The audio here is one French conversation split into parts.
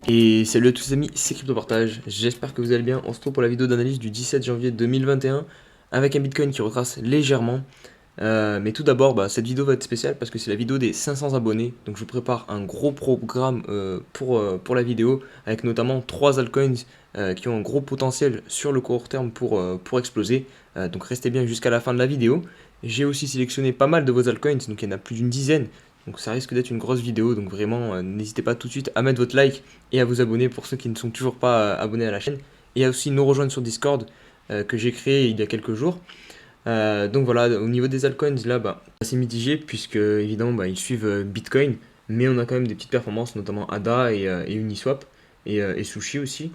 Et salut à tous les amis, c'est CryptoPartage, j'espère que vous allez bien. On se retrouve pour la vidéo d'analyse du 17 janvier 2021 avec un Bitcoin qui retrace légèrement. Mais tout d'abord, cette vidéo va être spéciale parce que c'est la vidéo des 500 abonnés. Donc je vous prépare un gros programme pour la vidéo avec notamment 3 altcoins qui ont un gros potentiel sur le court terme pour exploser. Donc restez bien jusqu'à la fin de la vidéo. J'ai aussi sélectionné pas mal de vos altcoins, donc il y en a plus d'une dizaine. Donc ça risque d'être une grosse vidéo, donc vraiment n'hésitez pas tout de suite à mettre votre like et à vous abonner pour ceux qui ne sont toujours pas abonnés à la chaîne. Et à aussi nous rejoindre sur Discord que j'ai créé il y a quelques jours. Donc voilà, au niveau des altcoins, là, c'est mitigé puisque évidemment ils suivent Bitcoin, mais on a quand même des petites performances, notamment ADA et Uniswap et Sushi aussi.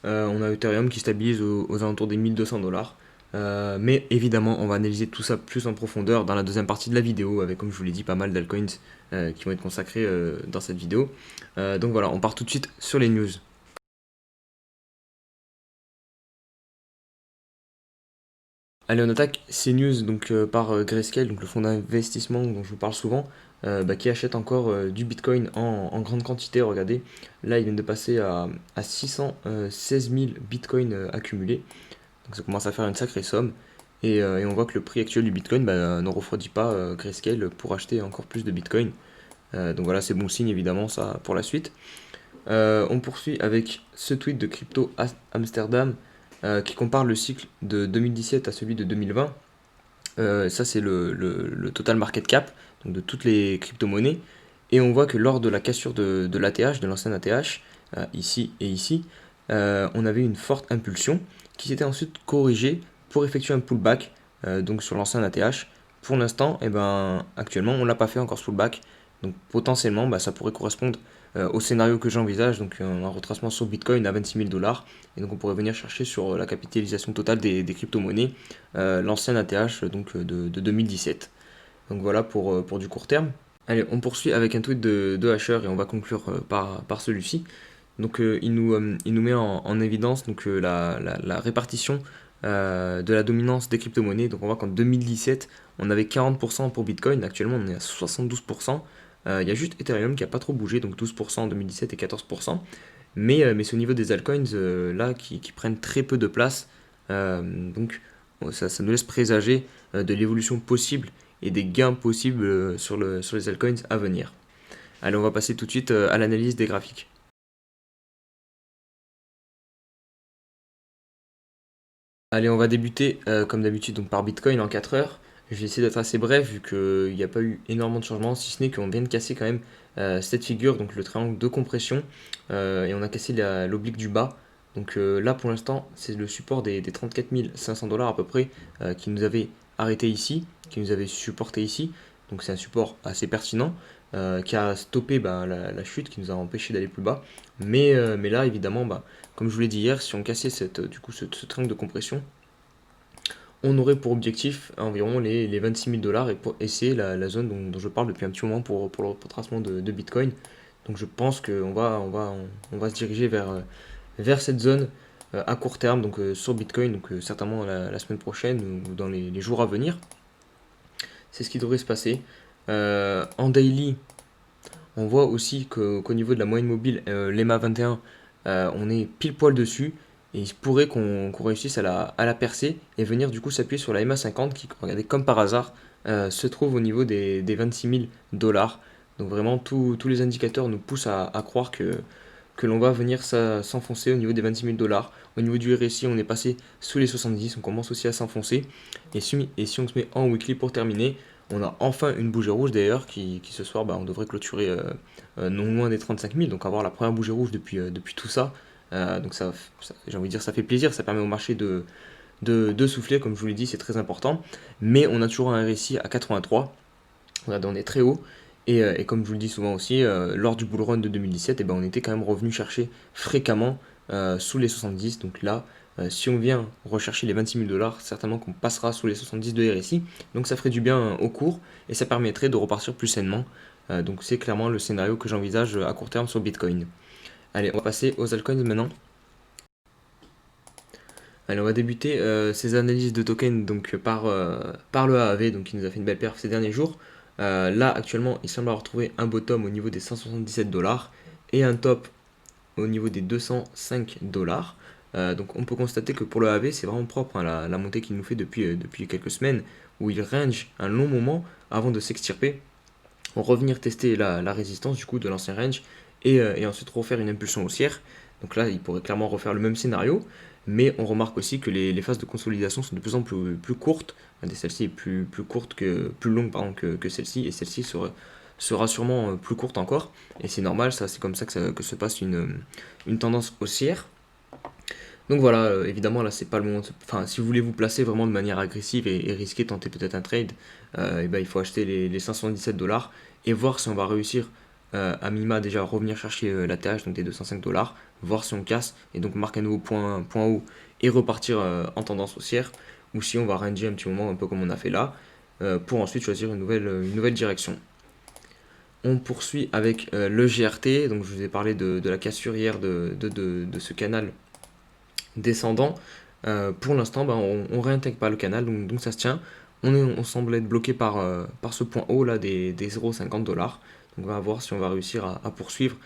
On a Ethereum qui stabilise aux alentours des 1200 $. Mais évidemment, on va analyser tout ça plus en profondeur dans la deuxième partie de la vidéo, avec, comme je vous l'ai dit, pas mal d'altcoins qui vont être consacrés dans cette vidéo. Donc voilà, on part tout de suite sur les news. Allez, on attaque ces news donc, par Grayscale, donc le fonds d'investissement dont je vous parle souvent, qui achète encore du Bitcoin en grande quantité. Regardez, là, ils viennent de passer à 616 000 Bitcoins accumulés. Donc ça commence à faire une sacrée somme. Et on voit que le prix actuel du Bitcoin ne refroidit pas Grayscale pour acheter encore plus de Bitcoin. Donc voilà, c'est bon signe évidemment ça pour la suite. On poursuit avec ce tweet de Crypto Amsterdam qui compare le cycle de 2017 à celui de 2020. Ça, c'est le total market cap donc de toutes les crypto-monnaies. Et on voit que lors de la cassure de l'ATH, de l'ancien ATH, ici et ici, on avait une forte impulsion qui s'était ensuite corrigée pour effectuer un pullback donc sur l'ancien ATH. Pour l'instant, actuellement, on ne l'a pas fait encore ce pullback. Donc potentiellement, ça pourrait correspondre au scénario que j'envisage, donc un retracement sur Bitcoin à 26 000 $. Et donc on pourrait venir chercher sur la capitalisation totale des crypto-monnaies l'ancien ATH donc, de 2017. Donc voilà pour du court terme. Allez, on poursuit avec un tweet de Hasher et on va conclure par celui-ci. Donc il nous met en évidence donc, la répartition de la dominance des crypto-monnaies. Donc on voit qu'en 2017, on avait 40% pour Bitcoin, actuellement on est à 72%. Il y a juste Ethereum qui n'a pas trop bougé, donc 12% en 2017 et 14%. Mais c'est au niveau des altcoins là qui prennent très peu de place. Donc ça nous laisse présager de l'évolution possible et des gains possibles sur les altcoins à venir. Allez, on va passer tout de suite à l'analyse des graphiques. Allez, on va débuter comme d'habitude donc par Bitcoin en 4 heures. Je vais essayer d'être assez bref vu qu'il n'y a pas eu énormément de changements, si ce n'est qu'on vient de casser quand même cette figure, donc le triangle de compression, et on a cassé l'oblique du bas. Donc là pour l'instant c'est le support des 34 500 $ à peu près qui nous avait arrêté ici, qui nous avait supporté ici. Donc c'est un support assez pertinent qui a stoppé la chute, qui nous a empêché d'aller plus bas. Mais là évidemment comme je vous l'ai dit hier, si on cassait ce triangle de compression, on aurait pour objectif environ les 26 000 $ et c'est la zone dont je parle depuis un petit moment pour le retracement de Bitcoin. Donc je pense qu'on va se diriger vers cette zone à court terme, donc sur Bitcoin, donc certainement la semaine prochaine ou dans les jours à venir. C'est ce qui devrait se passer. En daily, on voit aussi qu'au niveau de la moyenne mobile, l'EMA 21, on est pile poil dessus. Et il se pourrait qu'on réussisse à la percer et venir du coup s'appuyer sur la EMA 50 qui, regardez, comme par hasard, se trouve au niveau des 26 000 $. Donc vraiment, tous les indicateurs nous poussent à croire que l'on va venir s'enfoncer au niveau des 26 000 $. Au niveau du RSI, on est passé sous les 70, on commence aussi à s'enfoncer. Et si on se met en weekly pour terminer, on a enfin une bougie rouge d'ailleurs qui ce soir, on devrait clôturer non loin des 35 000, donc avoir la première bougie rouge depuis tout ça. Donc j'ai envie de dire, ça fait plaisir, ça permet au marché de souffler, comme je vous l'ai dit, c'est très important. Mais on a toujours un RSI à 83, on est très haut. Et comme je vous le dis souvent aussi, lors du bull run de 2017, on était quand même revenu chercher fréquemment sous les 70. Donc là, si on vient rechercher les 26 000 $, certainement qu'on passera sous les 70 de RSI. Donc ça ferait du bien au cours et ça permettrait de repartir plus sainement. Donc c'est clairement le scénario que j'envisage à court terme sur Bitcoin. Allez, on va passer aux altcoins maintenant. Allez, on va débuter ces analyses de tokens donc, par le AAV, donc, qui nous a fait une belle perf ces derniers jours. Là, actuellement, il semble avoir trouvé un bottom au niveau des 177 $ et un top au niveau des 205 dollars. Donc on peut constater que pour le AV c'est vraiment propre, hein, la montée qu'il nous fait depuis quelques semaines, où il range un long moment avant de s'extirper, revenir tester la résistance du coup de l'ancien range et ensuite refaire une impulsion haussière. Donc là il pourrait clairement refaire le même scénario, mais on remarque aussi que les phases de consolidation sont de plus en plus courtes. Celle-ci est plus courte plus longue pardon, que celle-ci, et celle-ci sera sûrement plus courte encore, et c'est normal, ça c'est comme ça que se passe une tendance haussière. Donc voilà, évidemment là c'est pas le moment. Enfin, si vous voulez vous placer vraiment de manière agressive et risquer tenter peut-être un trade, et ben, il faut acheter les 517 dollars et voir si on va réussir à minima déjà revenir chercher la TH, donc des 205 dollars, voir si on casse et donc marquer un nouveau point haut et repartir en tendance haussière, ou si on va ranger un petit moment un peu comme on a fait là, pour ensuite choisir une nouvelle direction. On poursuit avec le GRT, donc je vous ai parlé de la cassure hier de ce canal descendant. Pour l'instant, bah, on réintègre pas le canal, donc ça se tient. On semble être bloqué par ce point haut là des 0,50 dollars. Donc on va voir si on va réussir à poursuivre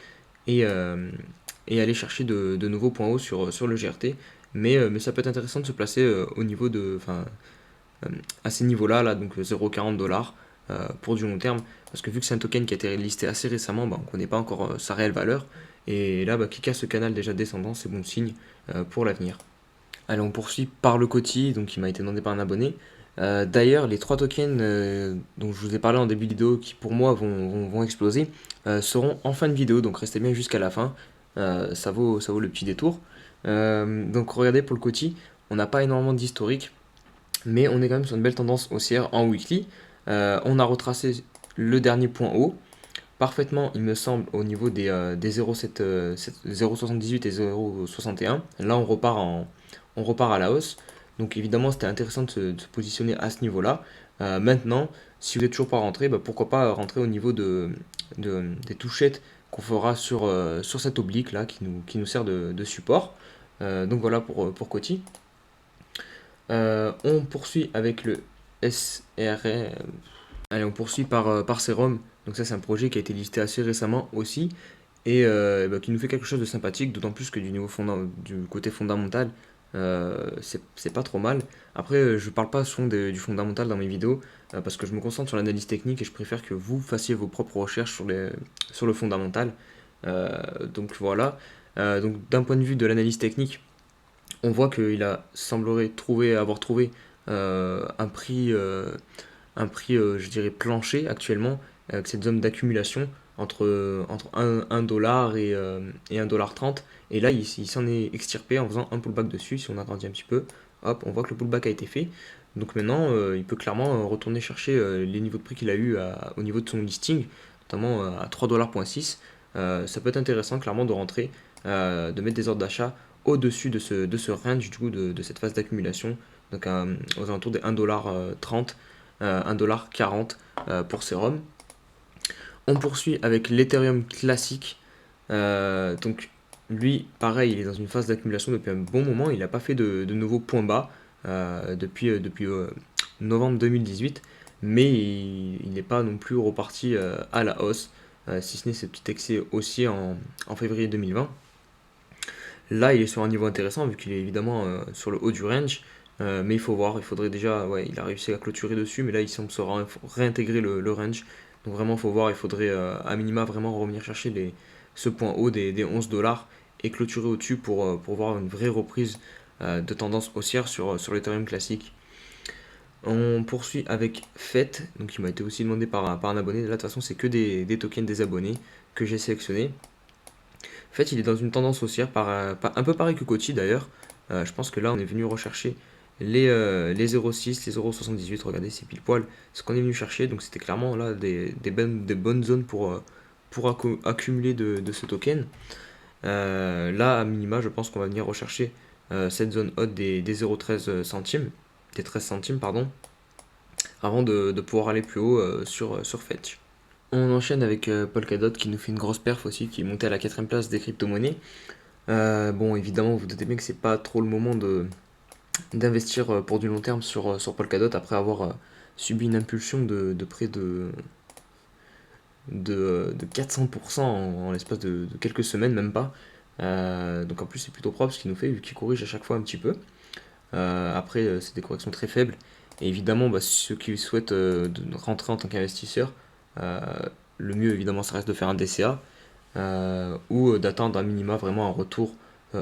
et aller chercher de nouveaux points hauts sur le GRT. Mais ça peut être intéressant de se placer au niveau à ces niveaux-là, là, donc 0,40 dollars pour du long terme. Parce que vu que c'est un token qui a été listé assez récemment, bah, on ne connaît pas encore sa réelle valeur. Et là, bah, qui casse ce canal déjà descendant, c'est bon signe pour l'avenir. Allez, on poursuit par le Coty, donc qui m'a été demandé par un abonné. D'ailleurs, les trois tokens dont je vous ai parlé en début de vidéo, qui pour moi vont exploser, seront en fin de vidéo, donc restez bien jusqu'à la fin. Ça vaut le petit détour. Donc regardez pour le Coty, on n'a pas énormément d'historique, mais on est quand même sur une belle tendance haussière en weekly. On a retracé le dernier point haut, parfaitement, il me semble, au niveau des 0,78 et 0,61. Là, on repart à la hausse. Donc évidemment, c'était intéressant de se positionner à ce niveau-là. Maintenant, si vous n'êtes toujours pas rentré, bah, pourquoi pas rentrer au niveau des touchettes qu'on fera sur cet oblique là qui nous sert de support. Donc voilà pour Coty. On poursuit avec le SRR. Allez, on poursuit par Serum. Donc ça, c'est un projet qui a été listé assez récemment aussi et bah, qui nous fait quelque chose de sympathique, d'autant plus que du côté fondamental, c'est pas trop mal. Après, je parle pas souvent du fondamental dans mes vidéos parce que je me concentre sur l'analyse technique et je préfère que vous fassiez vos propres recherches sur le fondamental. Donc voilà. Donc d'un point de vue de l'analyse technique, on voit qu'il semblerait avoir trouvé un prix je dirais, plancher actuellement, avec cette zone d'accumulation entre 1 dollar et 1,30 $. Et là, il s'en est extirpé en faisant un pullback dessus. Si on agrandit un petit peu, hop, on voit que le pullback a été fait. Donc maintenant, il peut clairement retourner chercher les niveaux de prix qu'il a eu au niveau de son listing, notamment à 3,6 $. Ça peut être intéressant clairement de rentrer, de mettre des ordres d'achat au-dessus de ce range du coup de cette phase d'accumulation, donc aux alentours des 1,30 $, 1,40 $ pour Serum. On poursuit avec l'Ethereum classique. Donc lui, pareil, il est dans une phase d'accumulation depuis un bon moment. Il n'a pas fait de nouveaux points bas depuis novembre 2018, mais il n'est pas non plus reparti à la hausse, si ce n'est ce petit excès haussier en février 2020. Là, il est sur un niveau intéressant vu qu'il est évidemment sur le haut du range. Mais il faut voir, il faudrait déjà, ouais, il a réussi à clôturer dessus, mais là il semble se réintégrer le range. Donc vraiment, il faut voir, il faudrait à minima vraiment revenir chercher ce point haut des 11 dollars et clôturer au-dessus pour voir une vraie reprise de tendance haussière sur l'Ethereum classique. On poursuit avec FET, donc il m'a été aussi demandé par un abonné. Là, de toute façon, c'est que des tokens des abonnés que j'ai sélectionnés. FET, il est dans une tendance haussière, un peu pareil que Coty d'ailleurs. Je pense que là, on est venu rechercher les 0,6, les 0,78, regardez, c'est pile poil ce qu'on est venu chercher. Donc c'était clairement là des bonnes zones pour accumuler de ce token. Là, à minima, je pense qu'on va venir rechercher cette zone haute des 0,13 centimes, des 13 centimes, pardon, avant de pouvoir aller plus haut sur Fetch. On enchaîne avec Polkadot qui nous fait une grosse perf aussi, qui est monté à la 4ème place des crypto-monnaies. Bon, évidemment, vous vous doutez bien que c'est pas trop le moment d'investir pour du long terme sur Polkadot après avoir subi une impulsion de près de 400% en l'espace de quelques semaines, même pas. Donc en plus c'est plutôt propre ce qu'il nous fait vu qu'il corrige à chaque fois un petit peu. Après c'est des corrections très faibles. Et évidemment bah, ceux qui souhaitent rentrer en tant qu'investisseur, euh, le mieux évidemment ça reste de faire un DCA ou d'attendre un minima vraiment un retour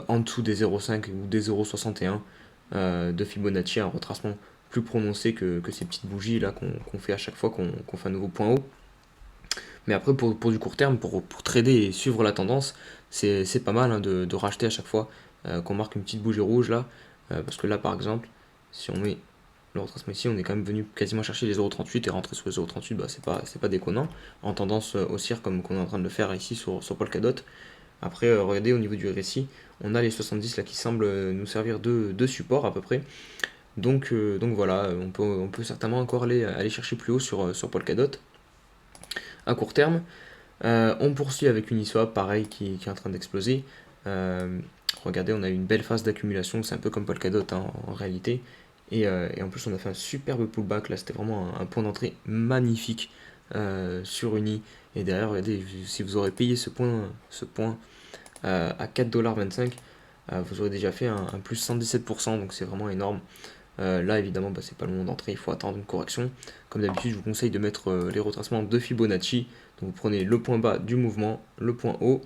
en dessous des 0,5 ou des 0,61 de Fibonacci, un retracement plus prononcé que ces petites bougies là qu'on fait à chaque fois qu'on fait un nouveau point haut. Mais après, pour du court terme, pour trader et suivre la tendance, c'est pas mal hein, de racheter à chaque fois qu'on marque une petite bougie rouge là. Parce que là, par exemple, si on met le retracement ici, on est quand même venu quasiment chercher les 0,38 et rentrer sur les 0,38, bah, c'est pas déconnant. En tendance haussière comme qu'on est en train de le faire ici sur Polkadot. Après, regardez au niveau du RSI, on a les 70 là qui semblent nous servir de support à peu près. Donc voilà, on peut certainement encore aller chercher plus haut sur Polkadot à court terme. On poursuit avec Uniswap, pareil, qui est en train d'exploser. Euh, Regardez, on a eu une belle phase d'accumulation, c'est un peu comme Polkadot hein, en réalité. Et en plus, on a fait un superbe pullback, là, c'était vraiment un point d'entrée magnifique sur Uni. Et derrière, regardez, si vous aurez payé ce point à 4,25$, vous aurez déjà fait un plus 117%, donc c'est vraiment énorme. Là, évidemment, bah, c'est pas le moment d'entrée, il faut attendre une correction. Comme d'habitude, je vous conseille de mettre les retracements de Fibonacci. Donc vous prenez le point bas du mouvement, le point haut,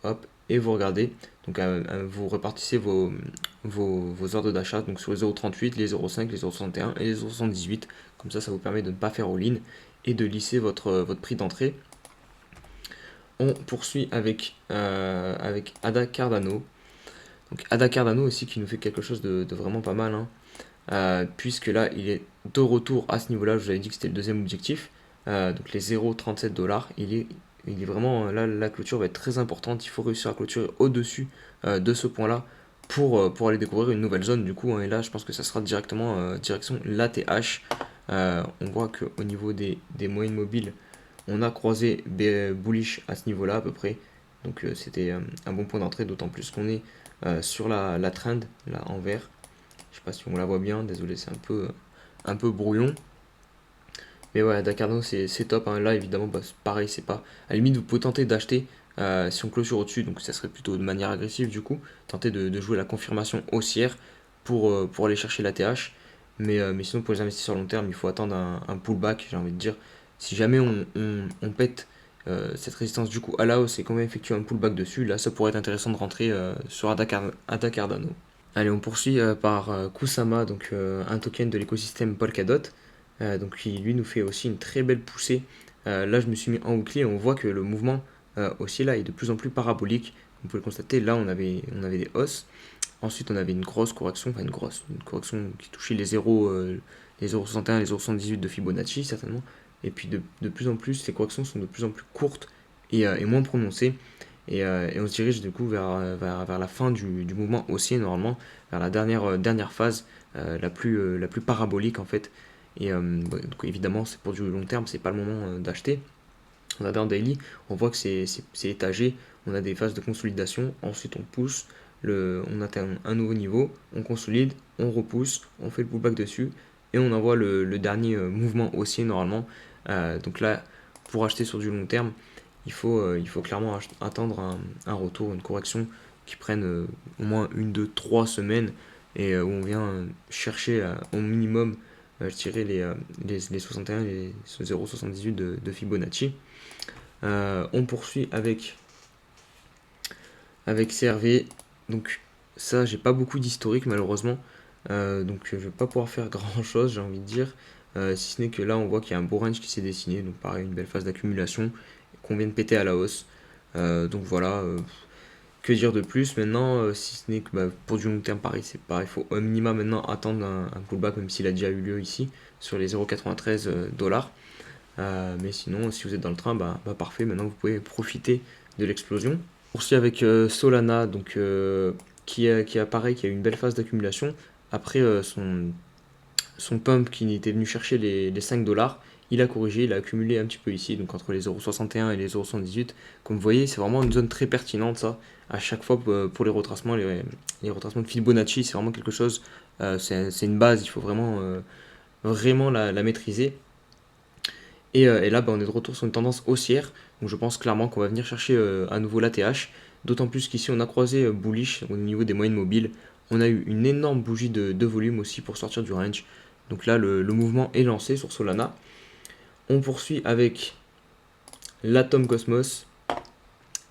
hop, et vous regardez. Donc vous répartissez vos ordres d'achat donc sur les 0,38, les 0,5, les 0,61 et les 0,78. Comme ça vous permet de ne pas faire all-in et de lisser votre prix d'entrée. On poursuit avec Ada Cardano. Donc Ada Cardano aussi qui nous fait quelque chose de vraiment pas mal, hein. Puisque là il est de retour à ce niveau-là. Je vous avais dit que c'était le deuxième objectif. Donc les 0,37$, il est vraiment là, la clôture va être très importante. Il faut réussir à clôturer au-dessus de ce point-là pour aller découvrir une nouvelle zone du coup, hein. Et là je pense que ça sera directement direction l'ATH. On voit qu'au niveau des moyennes mobiles, on a croisé bullish à ce niveau-là à peu près. Donc c'était un bon point d'entrée, d'autant plus qu'on est sur la trend là en vert. Je sais pas si on la voit bien, désolé, c'est un peu brouillon. Mais ouais, Dakarno c'est top, hein. Là évidemment, bah, pareil, c'est pas. À la limite, vous pouvez tenter d'acheter si on clôture au-dessus, donc ça serait plutôt de manière agressive du coup. Tenter de jouer la confirmation haussière pour aller chercher la TH. Mais sinon, pour les investisseurs long terme, il faut attendre un pullback, j'ai envie de dire. Si jamais on pète cette résistance du coup à la hausse et qu'on va effectuer un pullback dessus, là ça pourrait être intéressant de rentrer sur Ada Cardano. Allez, on poursuit par Kusama, donc un token de l'écosystème Polkadot, donc qui lui nous fait aussi une très belle poussée. Là, je me suis mis en weekly et on voit que le mouvement aussi là est de plus en plus parabolique. On peut le constater, là on avait des hausses. Ensuite, on avait une grosse correction, enfin une correction qui touchait les 0,61, les 0,78 de Fibonacci certainement. Et puis de plus en plus, ces corrections sont de plus en plus courtes et moins prononcées. Et on se dirige du coup vers la fin du mouvement haussier normalement, vers la dernière phase, la plus parabolique en fait. Donc évidemment, c'est pour du long terme, c'est pas le moment d'acheter. On a dans daily, on voit que c'est étagé, on a des phases de consolidation, ensuite on pousse, on atteint un nouveau niveau, on consolide, on repousse, on fait le pullback dessus, et on envoie le dernier mouvement haussier normalement. Donc là, pour acheter sur du long terme, il faut clairement attendre un retour, une correction qui prenne au moins une, deux, trois semaines et où on vient chercher au minimum, je dirais, les 61 et les 0,78 de Fibonacci. On poursuit avec CRV. Donc ça, j'ai pas beaucoup d'historique malheureusement. Donc je vais pas pouvoir faire grand chose, j'ai envie de dire. Si ce n'est que là, on voit qu'il y a un beau range qui s'est dessiné. Donc pareil, une belle phase d'accumulation qu'on vient de péter à la hausse. Donc voilà, que dire de plus maintenant, si ce n'est que bah, pour du long terme, pareil, c'est pareil, il faut un minima maintenant attendre un pullback, même s'il a déjà eu lieu ici, sur les 0,93 dollars. Mais sinon, si vous êtes dans le train, bah parfait, maintenant vous pouvez profiter de l'explosion. On poursuit avec Solana, donc, qui a pareil, qui a eu une belle phase d'accumulation. Après son pump qui était venu chercher les 5 dollars, il a corrigé, il a accumulé un petit peu ici, donc entre les 0,61 et les 0,78. Comme vous voyez, c'est vraiment une zone très pertinente ça. À chaque fois pour les retracements, les retracements de Fibonacci, c'est vraiment quelque chose, c'est une base, il faut vraiment la maîtriser. Et là, bah, on est de retour sur une tendance haussière. Donc je pense clairement qu'on va venir chercher à nouveau l'ATH. D'autant plus qu'ici on a croisé bullish au niveau des moyennes mobiles. On a eu une énorme bougie de volume aussi pour sortir du range. Donc là le mouvement est lancé sur Solana. On poursuit avec l'Atom Cosmos.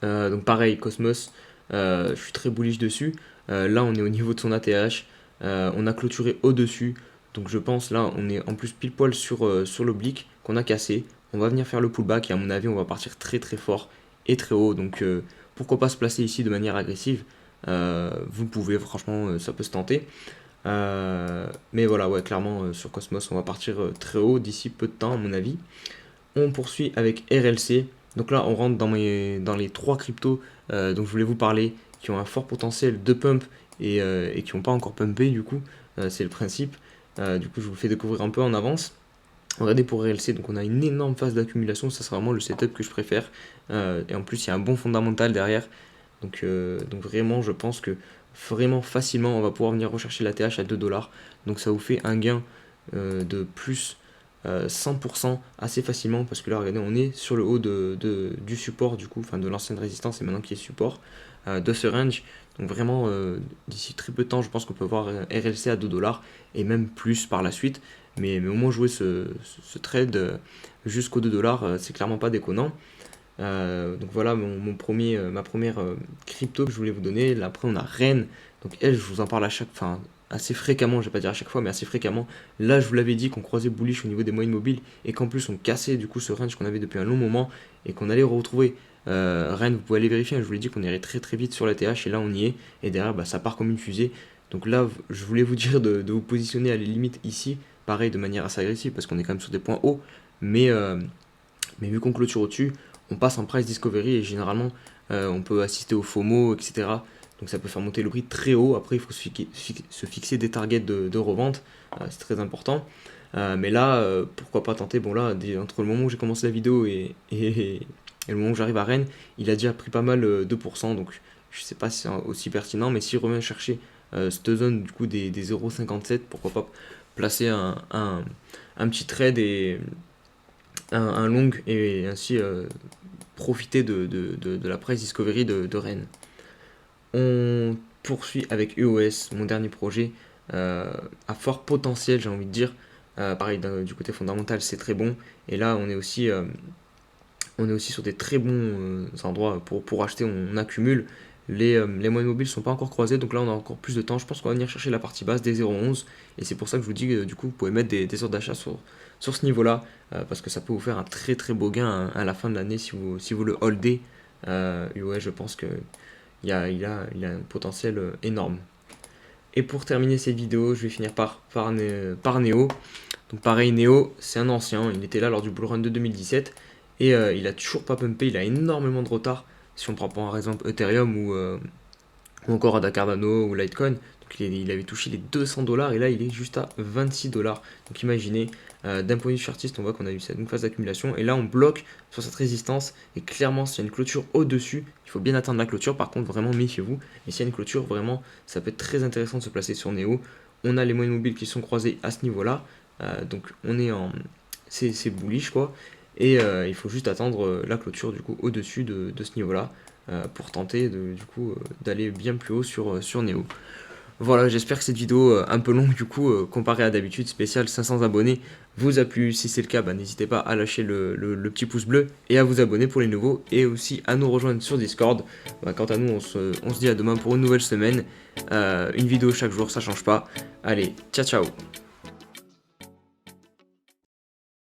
Donc pareil, Cosmos, je suis très bullish dessus. Là on est au niveau de son ATH. On a clôturé au-dessus. Donc je pense là on est en plus pile poil sur l'oblique qu'on a cassé. On va venir faire le pullback et à mon avis on va partir très très fort et très haut. Donc pourquoi pas se placer ici de manière agressive. Vous pouvez, franchement ça peut se tenter. Mais voilà, ouais, clairement sur Cosmos on va partir très haut d'ici peu de temps à mon avis. On poursuit avec RLC. Donc là on rentre dans les trois cryptos dont je voulais vous parler, qui ont un fort potentiel de pump et qui n'ont pas encore pumpé du coup. C'est le principe. Du coup je vous le fais découvrir un peu en avance. Regardez pour RLC, donc on a une énorme phase d'accumulation, ça sera vraiment le setup que je préfère. Et en plus il y a un bon fondamental derrière. Donc vraiment je pense que vraiment facilement on va pouvoir venir rechercher la TH à 2$. Donc ça vous fait un gain de plus 100% assez facilement, parce que là regardez on est sur le haut du support du coup, enfin de l'ancienne résistance et maintenant qui est support de ce range. Donc vraiment d'ici très peu de temps je pense qu'on peut voir RLC à 2$ et même plus par la suite. Mais au moins jouer ce trade jusqu'aux 2$, c'est clairement pas déconnant. Donc voilà ma première crypto que je voulais vous donner. Là, après on a REN, donc elle je vous en parle assez fréquemment, je vais pas dire à chaque fois mais assez fréquemment. Là je vous l'avais dit qu'on croisait bullish au niveau des moyennes mobiles et qu'en plus on cassait du coup ce range qu'on avait depuis un long moment et qu'on allait retrouver. REN, vous pouvez aller vérifier, je vous l'ai dit qu'on irait très très vite sur la TH et là on y est, et derrière ça part comme une fusée. Donc là je voulais vous dire de vous positionner à les limites ici, pareil de manière assez agressive parce qu'on est quand même sur des points hauts, mais vu qu'on clôture au-dessus, on passe en price discovery et généralement on peut assister au FOMO, etc. Donc ça peut faire monter le prix très haut. Après il faut se fixer des targets de revente, c'est très important. Mais là, pourquoi pas tenter. Bon là, entre le moment où j'ai commencé la vidéo et le moment où j'arrive à Rennes, il a déjà pris pas mal 2%, donc je sais pas si c'est aussi pertinent, mais s'il revient chercher cette zone du coup des 0,57, pourquoi pas placer un petit trade et un long et ainsi profiter de la price discovery de Rennes. On poursuit avec EOS, mon dernier projet, à fort potentiel j'ai envie de dire. Pareil, du côté fondamental c'est très bon, et là on est aussi sur des très bons endroits pour acheter. On accumule. Les moyennes mobiles sont pas encore croisées, donc là on a encore plus de temps. Je pense qu'on va venir chercher la partie basse des 0,11, et c'est pour ça que je vous dis que du coup vous pouvez mettre des ordres d'achat sur ce niveau là, parce que ça peut vous faire un très très beau gain à la fin de l'année si vous le holdez. Ouais, je pense que il a un potentiel énorme. Et pour terminer cette vidéo, je vais finir par Neo. Donc pareil, Neo c'est un ancien, il était là lors du bull run de 2017. Et il a toujours pas pumpé, il a énormément de retard. Si on prend par exemple Ethereum ou encore Ada Cardano ou Litecoin, donc il avait touché les 200$ et là il est juste à 26$. Donc imaginez, d'un point de vue chartiste, on voit qu'on a eu une phase d'accumulation et là on bloque sur cette résistance. Et clairement, s'il y a une clôture au-dessus, il faut bien atteindre la clôture. Par contre, vraiment méfiez-vous. Et s'il y a une clôture, vraiment, ça peut être très intéressant de se placer sur Neo. On a les moyennes mobiles qui sont croisées à ce niveau-là, donc on est c'est bullish quoi. Et il faut juste attendre la clôture du coup au-dessus de ce niveau-là pour tenter d'aller bien plus haut sur Neo. Voilà, j'espère que cette vidéo un peu longue du coup comparée à d'habitude, spéciale 500 abonnés, vous a plu. Si c'est le cas, n'hésitez pas à lâcher le petit pouce bleu et à vous abonner pour les nouveaux, et aussi à nous rejoindre sur Discord. Quant à nous, on se dit à demain pour une nouvelle semaine. Une vidéo chaque jour, ça change pas. Allez, ciao ciao.